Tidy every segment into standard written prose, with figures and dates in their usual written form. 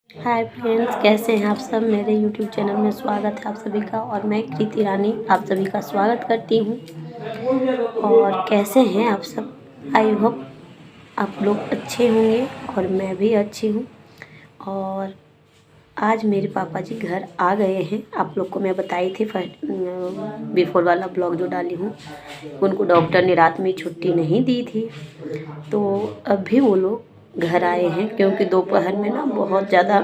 Hi friends, कैसे हैं आप सब। मेरे यूट्यूब चैनल में स्वागत है आप सभी का। और मैं कृति रानी आप सभी का स्वागत करती हूँ। और कैसे हैं आप सब। आई होप आप लोग अच्छे होंगे और मैं भी अच्छी हूँ। और आज मेरे पापा जी घर आ गए हैं। आप लोग को मैं बताई थी फर्स्ट बिफोर वाला ब्लॉग जो डाली हूँ। उनको डॉक्टर ने रात में छुट्टी नहीं दी थी, तो अभी वो लोग घर आए हैं, क्योंकि दोपहर में ना बहुत ज़्यादा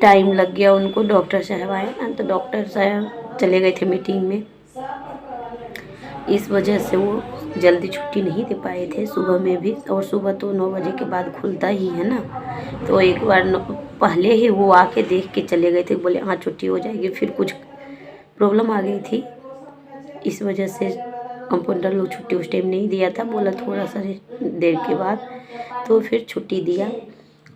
टाइम लग गया उनको। डॉक्टर साहब आए ना, तो डॉक्टर साहब चले गए थे मीटिंग में। इस वजह से वो जल्दी छुट्टी नहीं दे पाए थे सुबह में भी। और सुबह तो 9 बजे के बाद खुलता ही है ना, तो एक बार पहले ही वो आके देख के चले गए थे। बोले हाँ छुट्टी हो जाएगी, फिर कुछ प्रॉब्लम आ गई थी, इस वजह से कंपाउंडर लोग छुट्टी उस टाइम नहीं दिया था। बोला थोड़ा सा देर के बाद, तो फिर छुट्टी दिया।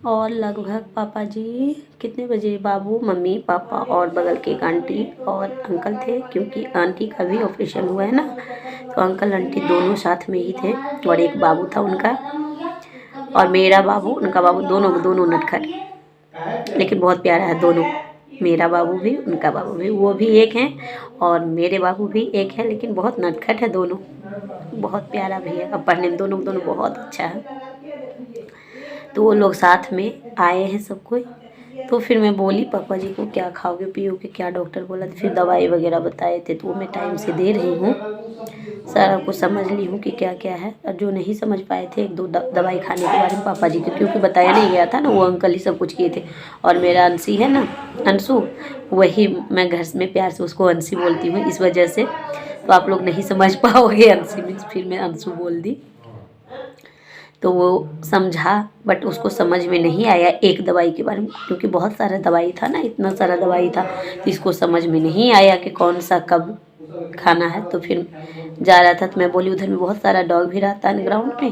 और लगभग पापा जी कितने बजे, बाबू मम्मी पापा और बगल के एक आंटी और अंकल थे, क्योंकि आंटी का भी ऑपरेशन हुआ है ना, तो अंकल आंटी दोनों साथ में ही थे। और एक बाबू था उनका, और मेरा बाबू उनका बाबू, दोनों दोनों नटखट, लेकिन बहुत प्यारा है दोनों। मेरा बाबू भी उनका बाबू भी, वो भी एक हैं और मेरे बाबू भी एक है, लेकिन बहुत नटखट है दोनों। बहुत प्यारा भी है, और पढ़ने में दोनों दोनों बहुत अच्छा है। तो वो लोग साथ में आए हैं सब कोई। तो फिर मैं बोली पापा जी को क्या खाओगे पियोगे क्या, डॉक्टर बोला। तो फिर दवाई वगैरह बताए थे, तो वो मैं टाइम से दे रही हूँ। सारा कुछ समझ ली हूँ कि क्या क्या है। और जो नहीं समझ पाए थे, एक दो दवाई खाने के बारे में पापा जी को, क्योंकि बताया नहीं गया था ना, वो अंकल ही सब कुछ किए थे। और मेरा अंशी है ना, अंशु, वही मैं घर में प्यार से उसको अंशी बोलती हूँ, इस वजह से तो आप लोग नहीं समझ पाओगे अंशी मीन्स, फिर मैं अंशु बोल दी। तो वो समझा, बट उसको समझ में नहीं आया एक दवाई के बारे में, क्योंकि बहुत सारा दवाई था ना, इतना सारा दवाई था, तो इसको समझ में नहीं आया कि कौन सा कब खाना है। तो फिर जा रहा था, तो मैं बोली उधर में बहुत सारा डॉग भी रहता है ग्राउंड में,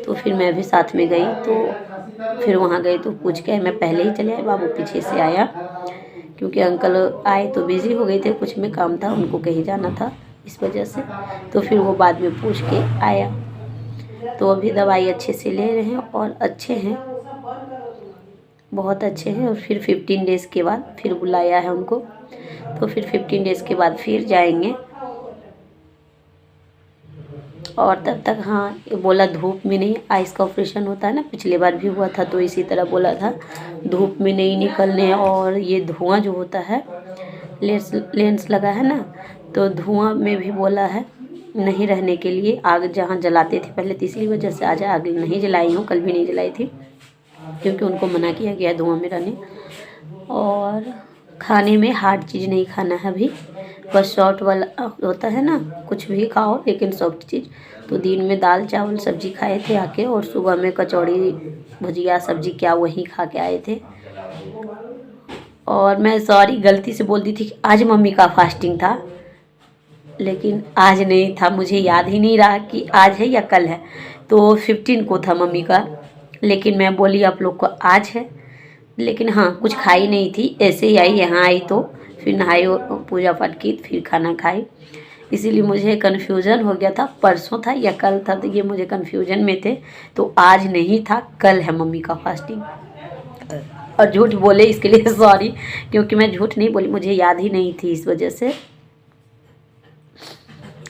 तो फिर मैं भी साथ में गई। तो फिर वहाँ गई तो पूछ के मैं पहले ही चले आए, बाबू पीछे से आया, क्योंकि अंकल आए तो बिज़ी हो गए थे, कुछ में काम था उनको, कहीं जाना था, इस वजह से। तो फिर वो बाद में पूछ के आया। तो अभी दवाई अच्छे से ले रहे हैं और अच्छे हैं, बहुत अच्छे हैं। और फिर 15 डेज़ के बाद फिर बुलाया है उनको, तो फिर 15 डेज़ के बाद फिर जाएंगे। और तब तक हाँ, ये बोला धूप में नहीं, आइस का ऑपरेशन होता है ना, पिछले बार भी हुआ था तो इसी तरह बोला था धूप में नहीं निकलने। और ये धुआं जो होता है, लेंस लगा है ना, तो धुआं में भी बोला है नहीं रहने के लिए। आग जहाँ जलाते थे पहले, तीसरी वजह से आज आग नहीं जलाई हूँ, कल भी नहीं जलाई थी, क्योंकि उनको मना किया गया धुआं में रहने। और खाने में हार्ड चीज़ नहीं खाना है अभी, बस शॉर्ट वाला होता है ना, कुछ भी खाओ लेकिन सॉफ्ट चीज़। तो दिन में दाल चावल सब्जी खाए थे आके, और सुबह में कचौड़ी भुजिया सब्जी क्या वही खा के आए थे। और मैं सॉरी गलती से बोल दी थी कि आज मम्मी का फास्टिंग था, लेकिन आज नहीं था, मुझे याद ही नहीं रहा कि आज है या कल है। तो 15 को था मम्मी का, लेकिन मैं बोली आप लोग को आज है। लेकिन हाँ, कुछ खाई नहीं थी, ऐसे ही आई, यहाँ आई तो फिर नहाई पूजा पाठ की, फिर खाना खाई। इसीलिए मुझे कन्फ्यूज़न हो गया था, परसों था या कल था, तो ये मुझे कन्फ्यूजन में थे। तो आज नहीं था, कल है मम्मी का फास्टिंग। और झूठ बोले इसके लिए सॉरी, क्योंकि मैं झूठ नहीं बोली, मुझे याद ही नहीं थी, इस वजह से।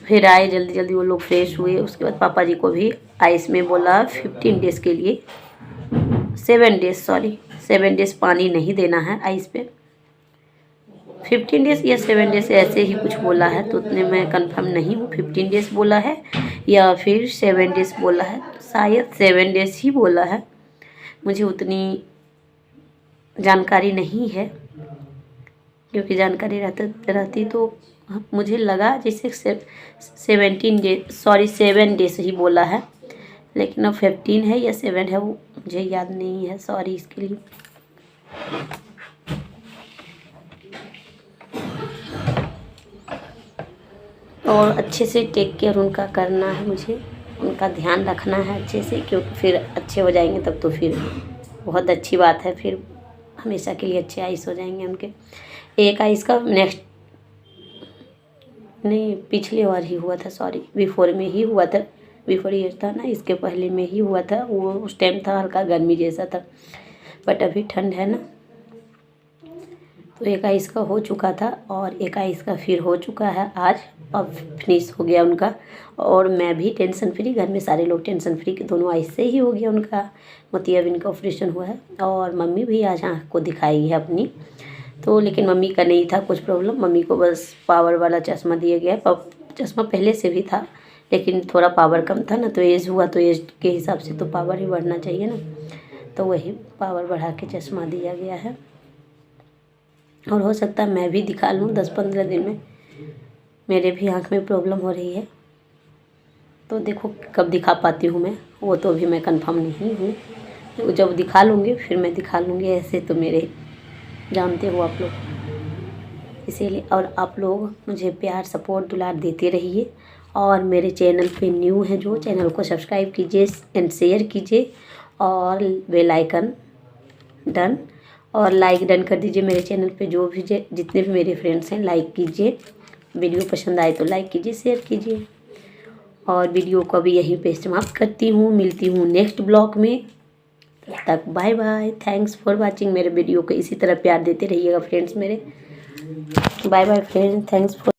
फिर आए जल्दी जल्दी, वो लोग फ्रेश हुए। उसके बाद पापा जी को भी आइस में बोला 15 डेज़ के लिए, 7 डेज़ सॉरी, 7 डेज़ पानी नहीं देना है आइस पे। 15 डेज़ या 7 डेज़ ऐसे ही कुछ बोला है, तो उतने मैं कंफर्म नहीं हूँ 15 डेज़ बोला है या फिर 7 डेज़ बोला है। शायद 7 डेज़ ही बोला है, मुझे उतनी जानकारी नहीं है, क्योंकि जानकारी रहती तो मुझे लगा जैसे 17 डेज सॉरी 7 डेज ही बोला है, लेकिन अब 15 है या 7 है वो मुझे याद नहीं है, सॉरी इसके लिए। और अच्छे से टेक केयर उनका करना है, मुझे उनका ध्यान रखना है अच्छे से, क्योंकि फिर अच्छे हो जाएंगे तब तो फिर बहुत अच्छी बात है, फिर हमेशा के लिए अच्छे आइस हो जाएंगे उनके। एक आइस का नेक्स्ट नहीं, पिछले बार ही हुआ था, सॉरी बिफोर में ही हुआ था, बिफोर ईयर था ना, इसके पहले में ही हुआ था वो। उस टाइम था हल्का गर्मी जैसा था, बट अभी ठंड है ना, तो एक आइस का हो चुका था और एक आइस का फिर हो चुका है आज। अब फिनिश हो गया उनका और मैं भी टेंशन फ्री, घर में सारे लोग टेंशन फ्री कि दोनों आइस से ही हो गया उनका। मोतियाबिंद का ऑपरेशन हुआ है और मम्मी भी आज आँख को दिखाई है अपनी, तो लेकिन मम्मी का नहीं था कुछ प्रॉब्लम। मम्मी को बस पावर वाला चश्मा दिया गया है। चश्मा पहले से भी था लेकिन थोड़ा पावर कम था ना, तो एज हुआ तो एज के हिसाब से तो पावर ही बढ़ना चाहिए ना, तो वही पावर बढ़ा के चश्मा दिया गया है। और हो सकता है मैं भी दिखा लूँ 10-15 दिन में, मेरे भी आँख में प्रॉब्लम हो रही है, तो देखो कब दिखा पाती हूँ मैं, वो तो अभी मैं कंफर्म नहीं हूँ। तो जब दिखा लूँगी फिर मैं दिखा लूँगी, ऐसे तो मेरे जानते हो आप लोग, इसीलिए। और आप लोग मुझे प्यार सपोर्ट दुलार देते रहिए और मेरे चैनल पे न्यू है जो, चैनल को सब्सक्राइब कीजिए एंड शेयर कीजिए और बेल आइकन डन और लाइक डन कर दीजिए मेरे चैनल पे। जो भी जितने भी मेरे फ्रेंड्स हैं लाइक कीजिए, वीडियो पसंद आए तो लाइक कीजिए, शेयर कीजिए। और वीडियो को भी यहीं पे समाप्त करती हूँ, मिलती हूँ नेक्स्ट ब्लॉग में, तब तक bye bye. Thanks for watching. मेरे वीडियो को इसी तरह प्यार देते रहिएगा फ्रेंड्स मेरे। Bye bye friends, thanks for